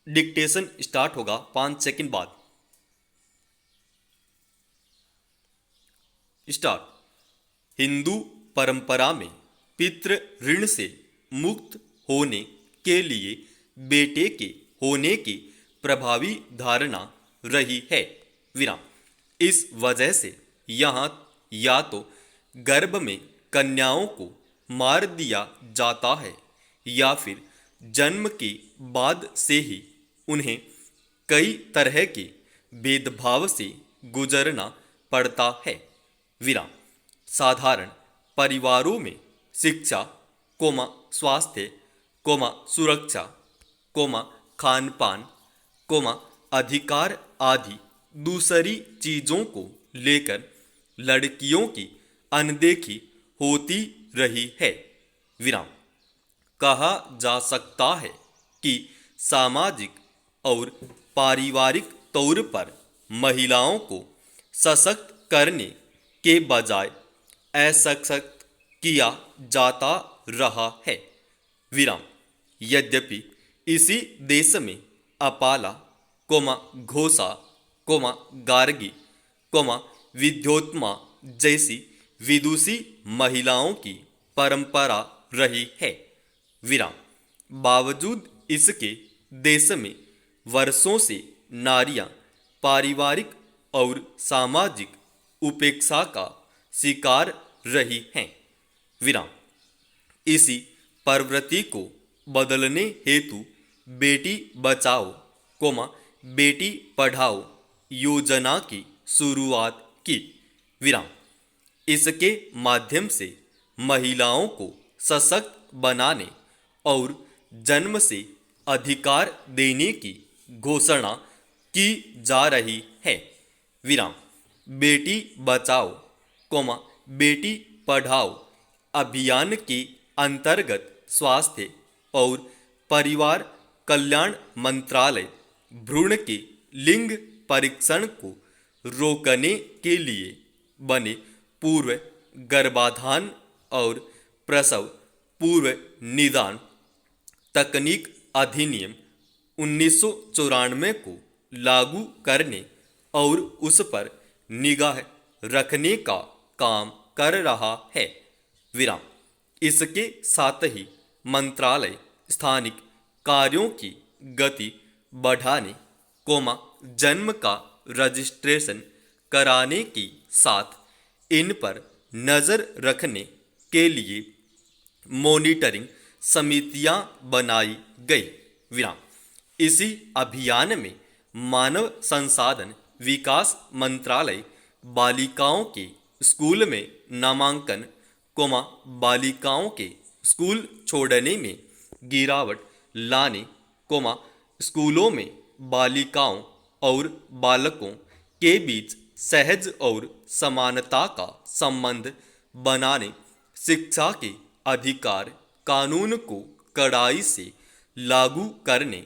Dictation start होगा 5 second बाद। Start. Hindu परंपरा में पितृ ऋण से मुक्त होने के लिए बेटे के होने की प्रभावी धारणा रही है। विराम। इस वजह से यहाँ या तो गर्भ में कन्याओं को मार दिया जाता है या फिर जन्म के बाद से ही उन्हें कई तरह के भेदभाव से गुजरना पड़ता है। विराम। साधारण परिवारों में शिक्षा, स्वास्थ्य, सुरक्षा, खान पान, अधिकार आदि दूसरी चीजों को लेकर लड़कियों की अनदेखी होती रही है। विराम। कहा जा सकता है कि सामाजिक और पारिवारिक तौर पर महिलाओं को सशक्त करने के बजाय असशक्त किया जाता रहा है। विराम। यद्यपि इसी देश में अपाला, घोषा, गार्गी, विद्योत्मा जैसी विदुषी महिलाओं की परंपरा रही है। विराम। बावजूद इसके देश में वर्षों से नारियां पारिवारिक और सामाजिक उपेक्षा का शिकार रही हैं। विराम। इसी प्रवृत्ति को बदलने हेतु बेटी बचाओ, बेटी पढ़ाओ योजना की शुरुआत की। विराम। इसके माध्यम से महिलाओं को सशक्त बनाने और जन्म से अधिकार देने की घोषणा की जा रही है। विराम। बेटी बचाओ, बेटी पढ़ाओ अभियान के अंतर्गत स्वास्थ्य और परिवार कल्याण मंत्रालय भ्रूण के लिंग परीक्षण को रोकने के लिए बने पूर्व गर्भाधान और प्रसव पूर्व निदान तकनीक अधिनियम 1994 को लागू करने और उस पर निगाह रखने का काम कर रहा है। विराम। इसके साथ ही मंत्रालय स्थानिक कार्यों की गति बढ़ाने, जन्म का रजिस्ट्रेशन कराने के साथ इन पर नजर रखने के लिए मॉनिटरिंग समितियां बनाई गई। विराम। इसी अभियान में मानव संसाधन विकास मंत्रालय बालिकाओं के स्कूल में नामांकन, बालिकाओं के स्कूल छोड़ने में गिरावट लाने, स्कूलों में बालिकाओं और बालकों के बीच सहज और समानता का संबंध बनाने, शिक्षा के अधिकार कानून को कड़ाई से लागू करने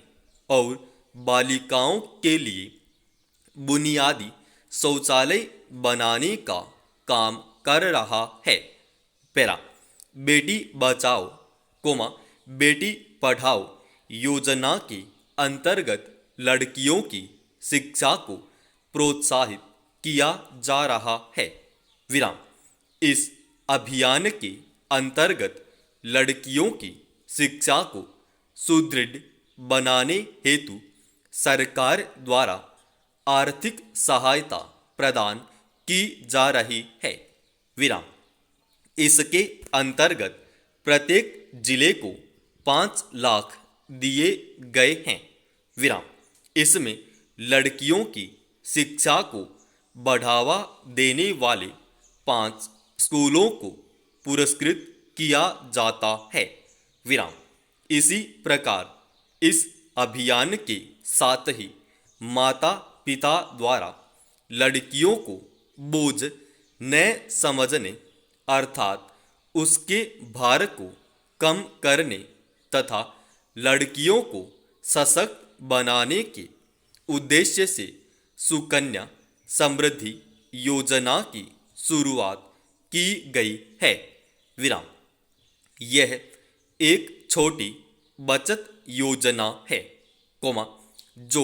और बालिकाओं के लिए बुनियादी शौचालय बनाने का काम कर रहा है। पैरा। बेटी बचाओ, बेटी पढ़ाओ योजना के अंतर्गत लड़कियों की शिक्षा को प्रोत्साहित किया जा रहा है। विराम। इस अभियान के अंतर्गत लड़कियों की शिक्षा को सुदृढ़ बनाने हेतु सरकार द्वारा आर्थिक सहायता प्रदान की जा रही है। विराम। इसके अंतर्गत प्रत्येक जिले को 5 लाख दिए गए हैं। विराम। इसमें लड़कियों की शिक्षा को बढ़ावा देने वाले 5 स्कूलों को पुरस्कृत किया जाता है। विराम। इसी प्रकार इस अभियान के साथ ही माता पिता द्वारा लड़कियों को बोझ न समझने अर्थात उसके भार को कम करने तथा लड़कियों को सशक्त बनाने के उद्देश्य से सुकन्या समृद्धि योजना की शुरुआत की गई है। विराम। यह एक छोटी बचत योजना है, जो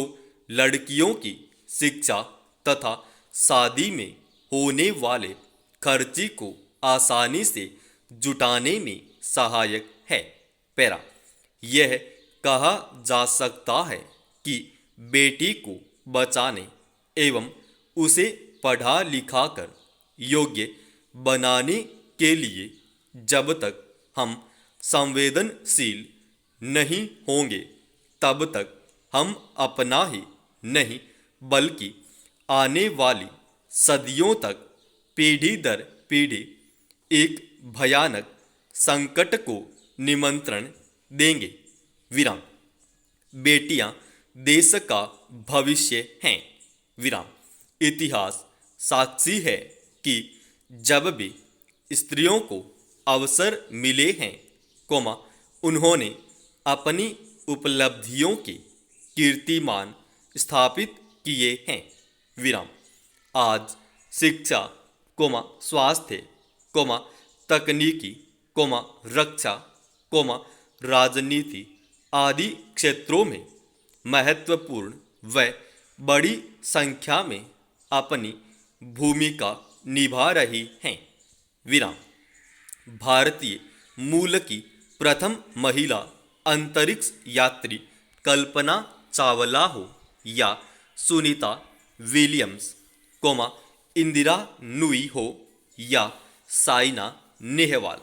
लड़कियों की शिक्षा तथा शादी में होने वाले खर्ची को आसानी से जुटाने में सहायक है। पैरा, यह कहा जा सकता है कि बेटी को बचाने एवं उसे पढ़ा लिखा कर योग्य बनाने के लिए जब तक हम संवेदनशील नहीं होंगे तब तक हम अपना ही नहीं बल्कि आने वाली सदियों तक पीढ़ी दर पीढ़ी एक भयानक संकट को निमंत्रण देंगे। विराम। बेटियां देश का भविष्य हैं। विराम। इतिहास साक्षी है कि जब भी स्त्रियों को अवसर मिले हैं, उन्होंने अपनी उपलब्धियों के कीर्तिमान स्थापित किए हैं। विराम। आज शिक्षा, स्वास्थ्य, तकनीकी, रक्षा, राजनीति आदि क्षेत्रों में महत्वपूर्ण व बड़ी संख्या में अपनी भूमिका निभा रही हैं। विराम। भारतीय मूल की प्रथम महिला अंतरिक्ष यात्री कल्पना चावला हो या सुनीता विलियम्स, इंदिरा नुई हो या साइना नेहवाल,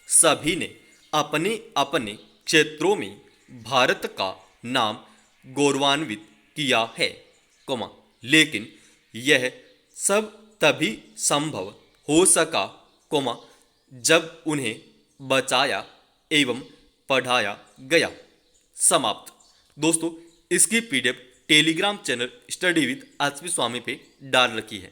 सभी ने अपने अपने क्षेत्रों में भारत का नाम गौरवान्वित किया है, लेकिन यह सब तभी संभव हो सका, जब उन्हें बचाया एवं पढ़ाया गया। समाप्त। दोस्तों, इसकी PDF Telegram channel study with HP Swami पे डाल रखी है।